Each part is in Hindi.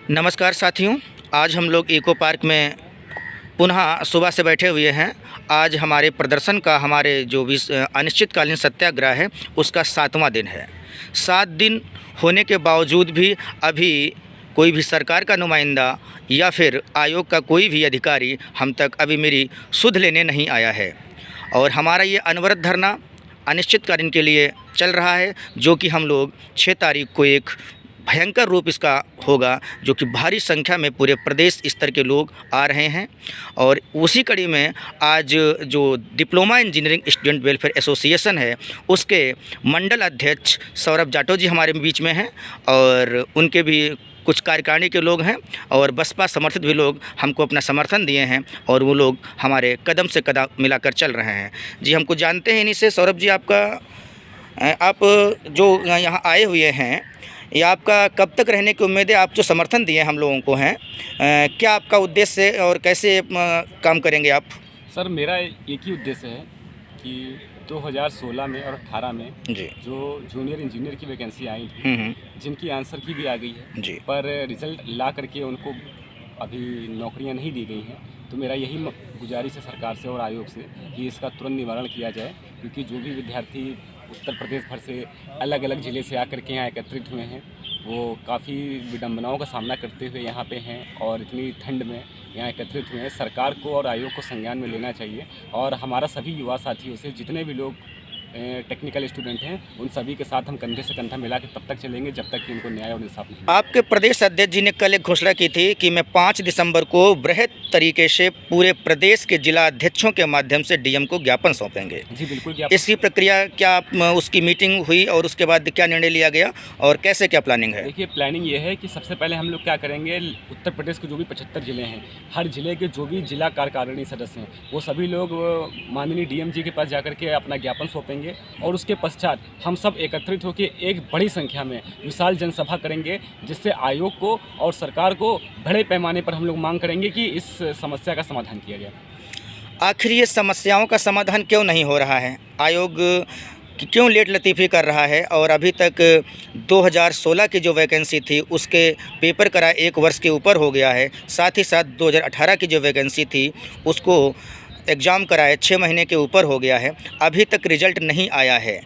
नमस्कार साथियों, आज हम लोग इको पार्क में पुनः सुबह से बैठे हुए हैं। आज हमारे प्रदर्शन का हमारे जो भी अनिश्चितकालीन सत्याग्रह है उसका 7वां दिन है। 7 दिन होने के बावजूद भी अभी कोई भी सरकार का नुमाइंदा या फिर आयोग का कोई भी अधिकारी हम तक अभी मेरी सुध लेने नहीं आया है और हमारा ये अनवरत धरना अनिश्चितकालीन के लिए चल रहा है, जो कि हम लोग 6 तारीख को एक भयंकर रूप इसका होगा, जो कि भारी संख्या में पूरे प्रदेश स्तर के लोग आ रहे हैं। और उसी कड़ी में आज जो diploma engineering student welfare association है उसके मंडल अध्यक्ष सौरभ जाटव जी हमारे बीच में हैं और उनके भी कुछ कार्यकारिणी के लोग हैं और बसपा समर्थित भी लोग हमको अपना समर्थन दिए हैं और वो लोग हमारे कदम से कदम मिलाकर चल रहे हैं। जी, हमको जानते हैं इन्हीं से। सौरभ जी, आप जो यहाँ आए हुए हैं, ये आपका कब तक रहने की उम्मीद है? आप जो समर्थन दिए हम लोगों को हैं, क्या आपका उद्देश्य है और कैसे काम करेंगे आप? सर, मेरा एक ही उद्देश्य है कि 2016 में और 18 में जी जो जूनियर इंजीनियर की वैकेंसी आई थी, जिनकी आंसर की भी आ गई है जी, पर रिज़ल्ट ला करके उनको अभी नौकरियां नहीं दी गई हैं। तो मेरा यही गुजारिश है सरकार से और आयोग से कि इसका तुरंत निवारण किया जाए, क्योंकि जो भी विद्यार्थी उत्तर प्रदेश भर से अलग अलग ज़िले से आकर के यहाँ एकत्रित हुए हैं वो काफ़ी विडंबनाओं का सामना करते हुए यहाँ पे हैं और इतनी ठंड में यहाँ एकत्रित हुए हैं। सरकार को और आयोग को संज्ञान में लेना चाहिए और हमारा सभी युवा साथियों से, जितने भी लोग टेक्निकल स्टूडेंट हैं, उन सभी के साथ हम कंधे से कंधा मिला के तब तक चलेंगे जब तक कि उनको न्याय और इंसाफ नहीं। आपके प्रदेश अध्यक्ष जी ने कल एक घोषणा की थी कि मैं 5 दिसंबर को बृहद तरीके से पूरे प्रदेश के जिला अध्यक्षों के माध्यम से डीएम को ज्ञापन सौंपेंगे। जी बिल्कुल। इसकी प्रक्रिया क्या उसकी मीटिंग हुई और उसके बाद क्या निर्णय लिया गया और कैसे क्या प्लानिंग है? देखिए, प्लानिंग ये है कि सबसे पहले हम लोग क्या करेंगे, उत्तर प्रदेश के जो भी 75 ज़िले हैं, हर ज़िले के जो भी जिला कार्यकारिणी सदस्य हैं वो सभी लोग माननीय डीएम जी के पास जाकर के अपना ज्ञापन सौंपेंगे और उसके पश्चात हम सब एकत्रित होकर एक बड़ी संख्या में विशाल जनसभा करेंगे, जिससे आयोग को और सरकार को बड़े पैमाने पर हम लोग मांग करेंगे कि इस समस्या का समाधान किया जाए। आखिर ये समस्याओं का समाधान क्यों नहीं हो रहा है? आयोग क्यों लेट लतीफ़ी कर रहा है और अभी तक 2016 की जो वैकेंसी थी उसके पेपर करा 1 वर्ष के ऊपर हो गया है। साथ ही साथ 2018 की जो वैकेंसी थी उसको एग्ज़ाम कराए 6 महीने के ऊपर हो गया है। अभी तक रिज़ल्ट नहीं आया है।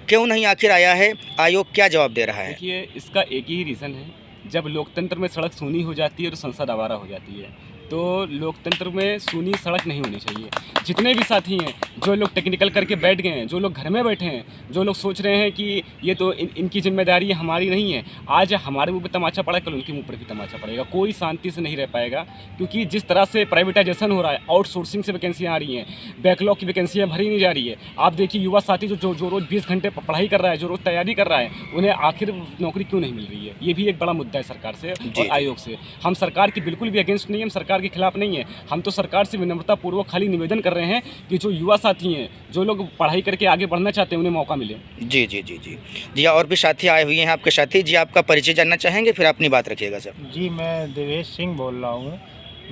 क्यों नहीं आखिर आया है? आयोग क्या जवाब दे रहा है? देखिए, इसका एक ही रीज़न है, जब लोकतंत्र में सड़क सूनी हो जाती है तो संसद आवारा हो जाती है। तो लोकतंत्र में सूनी सड़क नहीं होनी चाहिए। जितने भी साथी हैं, जो लोग टेक्निकल करके बैठ गए हैं, जो लोग घर में बैठे हैं, जो लोग सोच रहे हैं कि ये तो इनकी जिम्मेदारी हमारी नहीं है, आज हमारे मुँह पे तमाचा पड़ा, कल उनके मुँह पर भी तमाचा पड़ेगा। कोई शांति से नहीं रह पाएगा, क्योंकि जिस तरह से प्राइवेटाइजेशन हो रहा है, आउटसोर्सिंग से वैकेंसियाँ आ रही हैं, बैकलॉग की वैकेंसियाँ भरी नहीं जा रही है। आप देखिए, युवा साथी जो रोज़ 20 घंटे पढ़ाई कर रहा है, जो रोज़ तैयारी कर रहा है, उन्हें आखिर नौकरी क्यों नहीं मिल रही है? ये भी एक बड़ा मुद्दा है सरकार से और आयोग से। हम सरकार की बिल्कुल भी अगेंस्ट नहीं है, हम सरकार के खिलाफ नहीं है। हम तो सरकार से विनम्रतापूर्वक खाली निवेदन कर रहे हैं कि जो युवा साथी हैं, जो लोग पढ़ाई करके आगे बढ़ना चाहते हैं, उन्हें मौका मिले। जी जी जी जी जी। और भी साथी आए हुए हैं आपके साथी। जी, आपका परिचय जानना चाहेंगे, फिर अपनी बात रखिएगा सर। जी, मैं देवेश सिंह बोल रहा हूँ।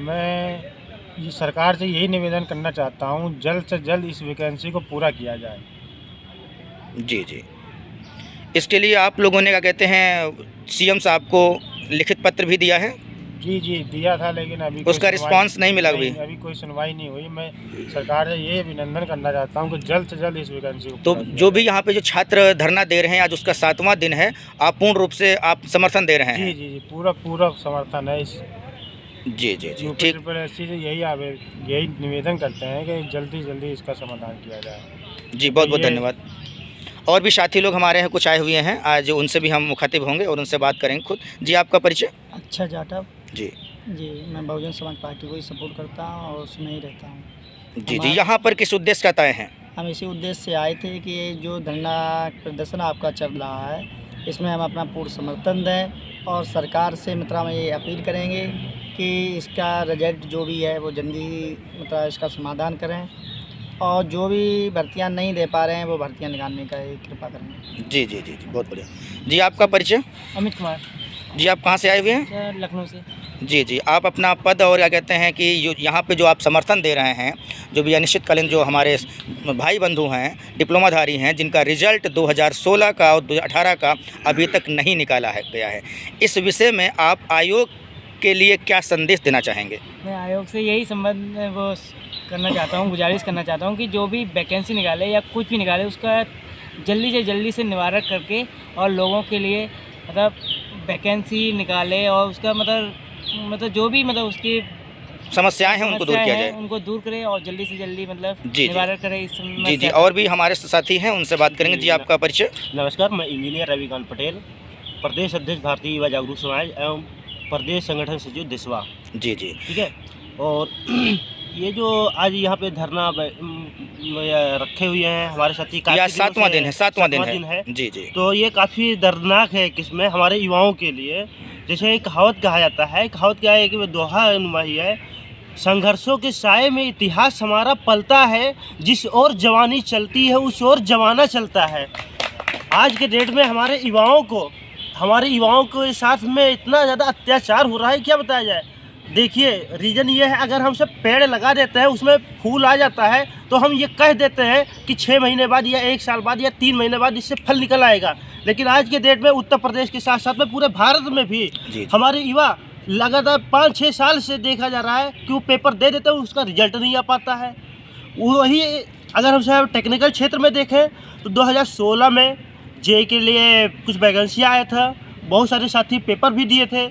मैं सरकार से यही निवेदन करना चाहता हूँ, जल्द से जल्द इस वैकेंसी को पूरा किया जाए। जी जी। इसके लिए आप लोगों ने क्या कहते हैं, सीएम साहब को लिखित पत्र भी दिया है? जी जी, दिया था, लेकिन अभी उसका रिस्पांस नहीं मिला अभी कोई सुनवाई नहीं हुई। मैं सरकार से ये अभिनंदन करना चाहता हूँ कि जल्द से जल्द इस वैकेंसी को तो जो भी यहाँ पे जो छात्र धरना दे रहे हैं, आज उसका 7वां दिन है, आप पूर्ण रूप से आप समर्थन दे रहे हैं? जी जी जी, पूरा समर्थन है इस। जी जी जी, ठीक। यूपी से यही निवेदन करते हैं कि जल्दी इसका समाधान किया जाए। जी, बहुत बहुत धन्यवाद। और भी साथी लोग हमारे यहाँ कुछ आए हुए हैं, आज उनसे भी हम मुखातिब होंगे और उनसे बात करेंगे खुद। जी, आपका परिचय? अच्छा जाटव जी जी, मैं बहुजन समाज पार्टी को ही सपोर्ट करता हूँ और उसमें ही रहता हूँ। जी जी। यहाँ पर किस उद्देश्य का आए हैं? हम इसी उद्देश्य से आए थे कि जो धरना प्रदर्शन आपका चल रहा है, इसमें हम अपना पूर्ण समर्थन दें और सरकार से हम ये अपील करेंगे कि इसका रिजल्ट जो भी है वो जल्दी इसका समाधान करें और जो भी भर्तियां नहीं दे पा रहे हैं वो भर्तियां निकालने का कृपा करें। जी जी जी जी, बहुत बढ़िया। जी, आपका परिचय? अमित कुमार। जी, आप कहाँ से आए हुए हैं? लखनऊ से। जी जी, आप अपना पद और क्या कहते हैं कि यहाँ पे जो आप समर्थन दे रहे हैं, जो भी अनिश्चितकालीन जो हमारे भाई बंधु हैं, डिप्लोमाधारी हैं, जिनका रिजल्ट 2016 का और 2018 का अभी तक नहीं निकाला है गया है, इस विषय में आप आयोग के लिए क्या संदेश देना चाहेंगे? मैं आयोग से यही संबंध वो करना चाहता हूँ, गुजारिश करना चाहता हूँ कि जो भी वैकेंसी निकाले या कुछ भी निकाले उसका जल्दी से जल्दी से निवारण करके और लोगों के लिए मतलब वैकेंसी निकाले और उसका मतलब जो भी मतलब उसकी समस्याएं हैं उनको दूर किया जाए। उनको दूर करे और जल्दी से जल्दी मतलब जी निवारण करे इस जी समस्या जी, का। और भी हमारे साथी हैं, उनसे बात करेंगे। जी, आपका परिचय? नमस्कार, मैं इंजीनियर रविकांत पटेल, प्रदेश अध्यक्ष भारतीय युवा जागरूक समाज एवं प्रदेश संगठन सचिव देशवा। जी जी, ठीक है। और ये जो आज यहाँ पे धरना रखे हुए हैं हमारे साथी, या सातवां दिन है, सातवां दिन है। जी जी, तो ये काफ़ी दर्दनाक है किसमें हमारे युवाओं के लिए। जैसे एक कहावत कहा जाता है, कहावत क्या है कि वो दोहा नुमाही है, संघर्षों के साए में इतिहास हमारा पलता है, जिस ओर जवानी चलती है उस ओर जमाना चलता है। आज के डेट में हमारे युवाओं के साथ में इतना ज़्यादा अत्याचार हो रहा है, क्या बताया जाए। देखिए, रीज़न ये है, अगर हम सब पेड़ लगा देते हैं उसमें फूल आ जाता है तो हम ये कह देते हैं कि 6 महीने बाद या 1 साल बाद या 3 महीने बाद इससे फल निकल आएगा। लेकिन आज के डेट में उत्तर प्रदेश के साथ साथ में पूरे भारत में भी जी। हमारे युवा लगातार 5-6 साल से देखा जा रहा है कि वो पेपर दे देते हैं, उसका रिजल्ट नहीं आ पाता है। वही अगर हम सब टेक्निकल क्षेत्र में देखें तो 2016 में जेईई के लिए कुछ वैकेंसियाँ आया था, बहुत सारे साथी पेपर भी दिए थे,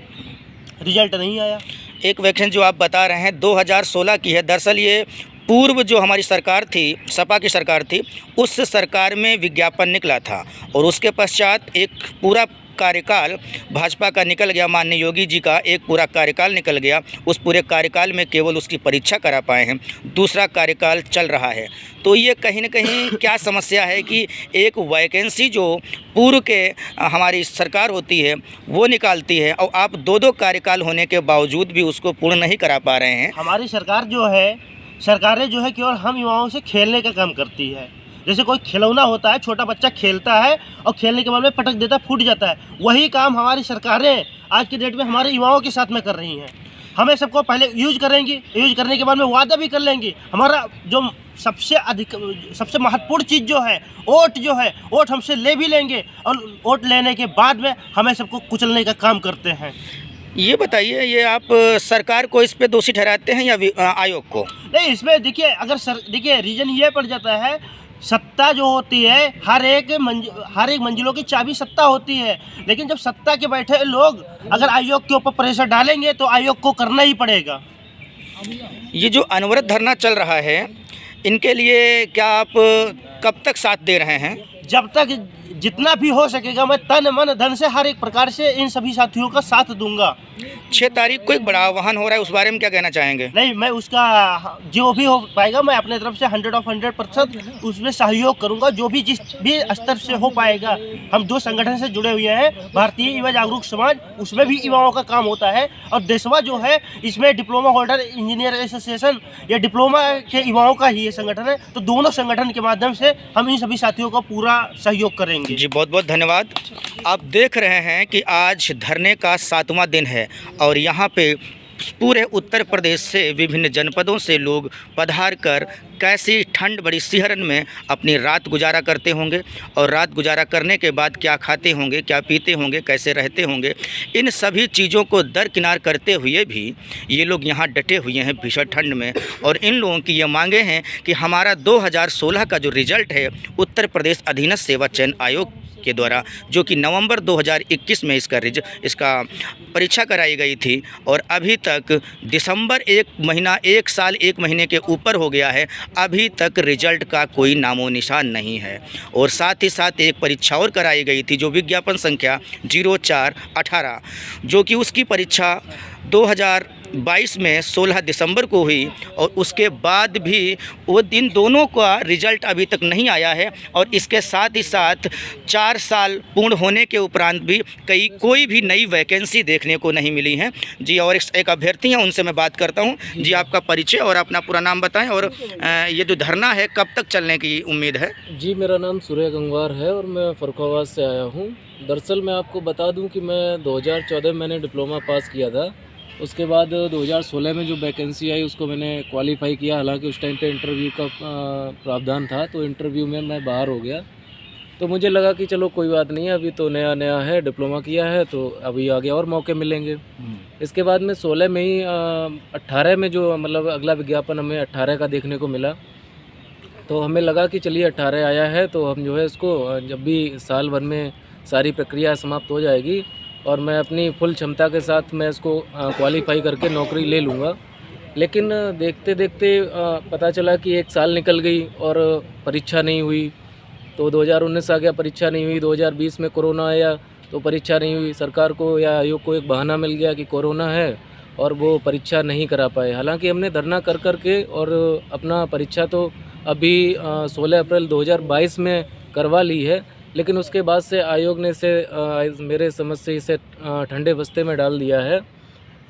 रिजल्ट नहीं आया। एक वैकेंसी जो आप बता रहे हैं 2016 की है। दरअसल ये पूर्व जो हमारी सरकार थी, सपा की सरकार थी, उस सरकार में विज्ञापन निकला था और उसके पश्चात एक पूरा कार्यकाल भाजपा का निकल गया। माननीय योगी जी का एक पूरा कार्यकाल निकल गया। उस पूरे कार्यकाल में केवल उसकी परीक्षा करा पाए हैं, दूसरा कार्यकाल चल रहा है। तो ये कहीं न कहीं क्या समस्या है कि एक वैकेंसी जो पूर्व के हमारी सरकार होती है वो निकालती है और आप 2-2 कार्यकाल होने के बावजूद भी उसको पूर्ण नहीं करा पा रहे हैं। हमारी सरकारें जो है केवल हम युवाओं से खेलने का काम करती है। जैसे कोई खिलौना होता है, छोटा बच्चा खेलता है और खेलने के बाद में पटक देता है, फूट जाता है, वही काम हमारी सरकारें आज की डेट में हमारे युवाओं के साथ में कर रही हैं। हमें सबको पहले यूज करेंगी, यूज करने के बाद में वादा भी कर लेंगी। हमारा जो सबसे महत्वपूर्ण चीज़ जो है वोट हमसे ले भी लेंगे और वोट लेने के बाद में हमें सबको कुचलने का काम करते हैं। ये बताइए, ये आप सरकार को इस पे दोषी ठहराते हैं या आयोग को? नहीं, इसमें देखिए, देखिए रीजन ये पड़ जाता है, सत्ता जो होती है हर एक मंजिलों की चाबी सत्ता होती है। लेकिन जब सत्ता के बैठे लोग अगर आयोग के ऊपर प्रेशर डालेंगे तो आयोग को करना ही पड़ेगा। ये जो अनवरत धरना चल रहा है, इनके लिए क्या आप कब तक साथ दे रहे हैं? जब तक जितना भी हो सकेगा मैं तन मन धन से हर एक प्रकार से इन सभी साथियों का साथ दूंगा। 6 तारीख को एक बड़ा आह्वान हो रहा है, उस बारे में क्या कहना चाहेंगे? नहीं, मैं उसका जो भी हो पाएगा मैं अपने तरफ से 100% उसमें सहयोग करूंगा, जो भी जिस भी स्तर से हो पाएगा। हम 2 संगठन से जुड़े हुए हैं, भारतीय युवा जागरूक समाज, उसमें भी युवाओं का काम होता है, और देशवा जो है इसमें डिप्लोमा होल्डर इंजीनियर एसोसिएशन या डिप्लोमा के युवाओं का ही ये संगठन है। तो दोनों संगठन के माध्यम से हम इन सभी साथियों का पूरा सहयोग करेंगे। जी, बहुत बहुत धन्यवाद। आप देख रहे हैं कि आज धरने का 7वां दिन है और यहाँ पे पूरे उत्तर प्रदेश से विभिन्न जनपदों से लोग पधार कर कैसी ठंड बड़ी सिहरन में अपनी रात गुजारा करते होंगे और रात गुजारा करने के बाद क्या खाते होंगे, क्या पीते होंगे, कैसे रहते होंगे, इन सभी चीज़ों को दरकिनार करते हुए भी ये लोग यहाँ डटे हुए हैं भीषण ठंड में। और इन लोगों की ये मांगे हैं कि हमारा 2016 का जो रिजल्ट है उत्तर प्रदेश अधीनस्थ सेवा चयन आयोग के द्वारा, जो कि नवंबर 2021 में इसका परीक्षा कराई गई थी और अभी तक दिसंबर 1 साल 1 महीने के ऊपर हो गया है, अभी तक रिजल्ट का कोई नामो निशान नहीं है। और साथ ही साथ एक परीक्षा और कराई गई थी जो विज्ञापन संख्या 0418, जो कि उसकी परीक्षा 2022 में 16 दिसंबर को हुई और उसके बाद भी वो दिन दोनों का रिजल्ट अभी तक नहीं आया है। और इसके साथ ही साथ 4 साल पूर्ण होने के उपरांत भी कोई भी नई वैकेंसी देखने को नहीं मिली है। जी, और एक अभ्यर्थी हैं, उनसे मैं बात करता हूं। जी, आपका परिचय और अपना पूरा नाम बताएं और ये जो धरना है कब तक चलने की उम्मीद है? जी, मेरा नाम सूर्य गंगवार है और मैं फर्रुखाबाद से आया हूँ। दरअसल मैं आपको बता दूं कि मैं 2014 मैंने डिप्लोमा पास किया था उसके बाद 2016 में जो वैकेंसी आई उसको मैंने क्वालिफाई किया, हालांकि उस टाइम पे इंटरव्यू का प्रावधान था, तो इंटरव्यू में मैं बाहर हो गया। तो मुझे लगा कि चलो कोई बात नहीं है, अभी तो नया नया है, डिप्लोमा किया है तो अभी आगे और मौके मिलेंगे। इसके बाद में 16 में ही 18 में जो मतलब अगला विज्ञापन हमें 18 का देखने को मिला, तो हमें लगा कि चलिए 18 आया है तो हम जो है इसको जब भी साल भर में सारी प्रक्रिया समाप्त हो जाएगी और मैं अपनी फुल क्षमता के साथ मैं इसको क्वालिफाई करके नौकरी ले लूँगा। लेकिन देखते देखते पता चला कि 1 साल निकल गई और परीक्षा नहीं हुई। तो 2019 आ गया, परीक्षा नहीं हुई। 2020 में कोरोना आया तो परीक्षा नहीं हुई। सरकार को या आयोग को एक बहाना मिल गया कि कोरोना है और वो परीक्षा नहीं करा पाए। हालांकि हमने धरना कर कर के और अपना परीक्षा तो अभी 16 अप्रैल 2022 में करवा ली है, लेकिन उसके बाद से आयोग ने इसे मेरे समझ से इसे ठंडे बस्ते में डाल दिया है।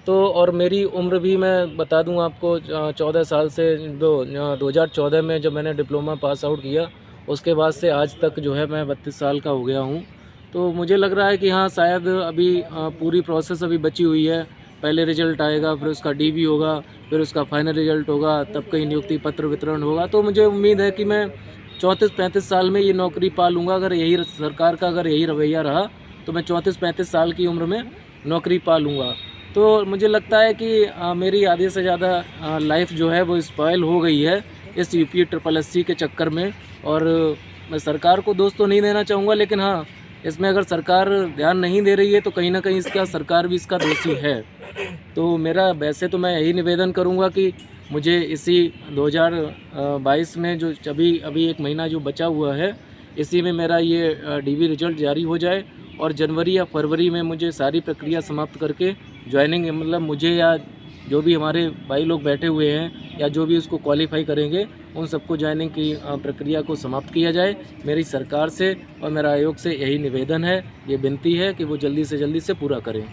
तो और मेरी उम्र भी मैं बता दूं आपको 14 साल से 2014 में जब मैंने डिप्लोमा पास आउट किया उसके बाद से आज तक जो है मैं 32 साल का हो गया हूं। तो मुझे लग रहा है कि हाँ शायद अभी पूरी प्रोसेस अभी बची हुई है। पहले रिजल्ट आएगा, फिर उसका डीवी होगा, फिर उसका फाइनल रिजल्ट होगा, तब कहीं नियुक्ति पत्र वितरण होगा। तो मुझे उम्मीद है कि मैं 34-35 साल में ये नौकरी पा लूँगा। अगर यही सरकार का अगर यही रवैया रहा तो मैं 34-35 साल की उम्र में नौकरी पा लूँगा। तो मुझे लगता है कि मेरी आधे से ज़्यादा लाइफ जो है वो स्पॉइल हो गई है इस UPSSC के चक्कर में। और मैं सरकार को दोष तो नहीं देना चाहूँगा, लेकिन हाँ इसमें अगर सरकार ध्यान नहीं दे रही है तो कहीं ना कहीं इसका सरकार भी इसका दोषी है। तो मेरा वैसे तो मैं यही निवेदन करूँगा कि मुझे इसी 2022 में जो अभी 1 महीना जो बचा हुआ है इसी में मेरा ये DV रिजल्ट जारी हो जाए और जनवरी या फरवरी में मुझे सारी प्रक्रिया समाप्त करके ज्वाइनिंग, मतलब मुझे या जो भी हमारे भाई लोग बैठे हुए हैं या जो भी उसको क्वालिफाई करेंगे उन सबको ज्वाइनिंग की प्रक्रिया को समाप्त किया जाए। मेरी सरकार से और मेरा आयोग से यही निवेदन है, ये विनती है कि वो जल्दी से पूरा करें।